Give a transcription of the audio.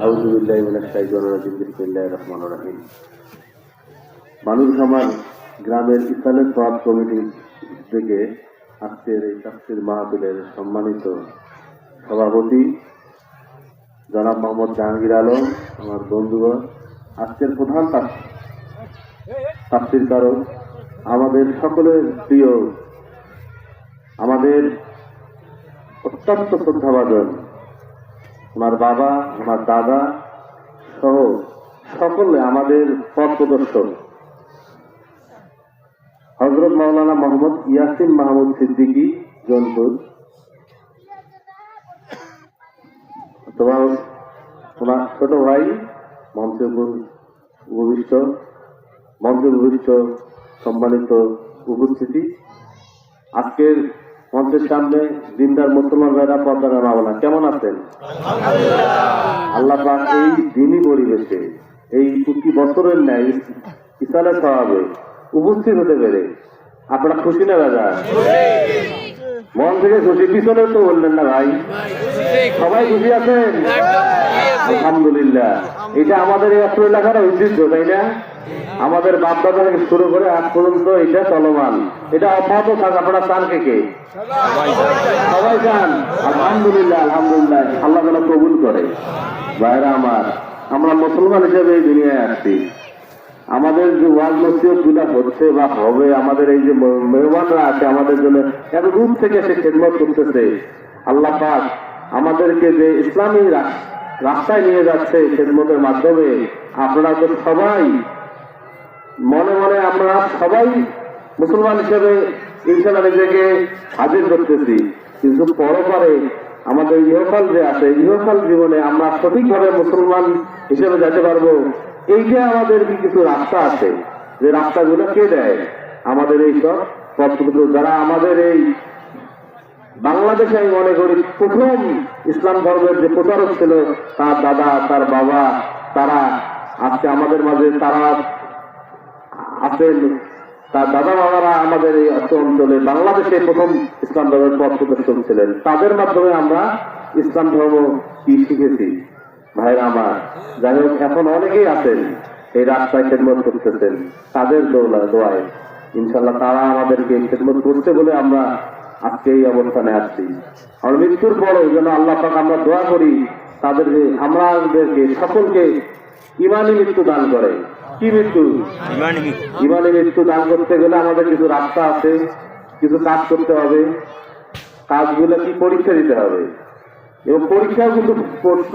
আউযু বিল্লাহি মিনাশ শাইতানির রাজিম। বিসমিল্লাহির রহমানির রহিম। মানুষ আমার গ্রামের ইসলামের সওয়াব কমিটি থেকে আজকের এই তাফসীর মাহফিলের সম্মানিত সভাপতি জনাব মোহাম্মদ জাহাঙ্গীর আলম, আমার বন্ধুগণ, আজকের প্রধান তাফসীরকারক, আমাদের সকলের প্রিয়, আমাদের অত্যন্ত শ্রদ্ধাভাজন ওনার বাবা, ওনার দাদা সহ সকলে আমাদের পথ প্রদর্শক হযরত মাওলানা মোহাম্মদ ইয়াসিন মাহমুদ সিদ্দিকী জনপুর, তোমার ওনার ছোট ভাই মঞ্চে ভূমিষ্ঠ সম্মানিত উপস্থিতি, আজকের মঞ্চের সামনে দিনদার মুসলমান ভাইরা, পর্দার মাওলানা, কেমন আছেন? আল্লাহ পাক এই দিনই পরিবেশে এই প্রতি বছরের ন্যায় ইসালে সওয়াবে উপস্থিত হতে পেরে আপনারা খুশি না দাদা? মন থেকে খুশি, পিছনে তো বললেন না ভাই, সবাই খুশি আছেন? আলহামদুলিল্লাহ। এটা আমাদের এই অত্র এলাকার ঐতিহ্য, তাই না? আমাদের বাপদাদা থেকে শুরু করে আজ পর্যন্ত এটা চলমান, এটা অব্যাহত থাক। আপনারা চান কে? সবাই চান। আলহামদুলিল্লাহ, আলহামদুলিল্লাহ। আল্লাহ যেন কবুল করে। ভাইরা আমার, আমরা মুসলমান হিসেবে এই দুনিয়ায় আসছি। আমাদের যে ওয়াজ নসিহত গুলা হচ্ছে বা হবে, আমাদের এই যে মেহমানরা আছে আমাদের জন্য এত দূর থেকে সে খেদমত করতেছে, আল্লাহ পাক আমাদেরকে যে ইসলামী রাস্তায় নিয়ে যাচ্ছে খেদমতের মাধ্যমে, আপনারা তো সবাই মনে মনে, আমরা সবাই মুসলমান হিসেবে ইনশাআল্লাহ নিজেকে হাজির করতেছি, কিন্তু পরপরে আমাদের ইহকাল যে আছে, ইহকাল জীবনে আমরা সঠিকভাবে মুসলমান হিসেবে যেতে পারবো, এইটা আমাদের কিছু রাস্তা আছে, যে রাস্তাগুলো কে দেয়? আমাদের এই সব পথগুলো, যারা আমাদের এই বাংলাদেশে, আমি মনে করি প্রথম ইসলাম ধর্মের যে প্রচারক ছিল, তার দাদা, তার বাবা, তারা আজকে আমাদের মাঝে তারা আছেন। তার দাদা বাবারা আমাদের এই অঞ্চলে বাংলাদেশে প্রথম ইসলাম ধর্মের পথ প্রদর্শক ছিলেন। তাদের মাধ্যমে আমরা ইসলাম ধর্ম কি শিখেছি। ভাইরা আমার, যাই হোক, এখন অনেকেই আছেন এই রাস্তায় খেদমত করতেছেন, তাদের দোয়ায় ইনশাল্লাহ তারা আমাদেরকে খেদমত করছে বলে আমরা আজকে এই অবস্থানে আসছি। আর মৃত্যুর পরও যেন আল্লাহ পাক আমরা দোয়া করি তাদেরকে, আমাদেরকে সকলকে ইমানি মৃত্যু দান করে। কি মৃত্যু? ইমানি মৃত্যু দান করতে গেলে আমাদের কিছু রাস্তা আছে, কিছু কাজ করতে হবে। কাজগুলো কি? পরীক্ষা দিতে হবে, এবং পরীক্ষাও কিন্তু প্রশ্ন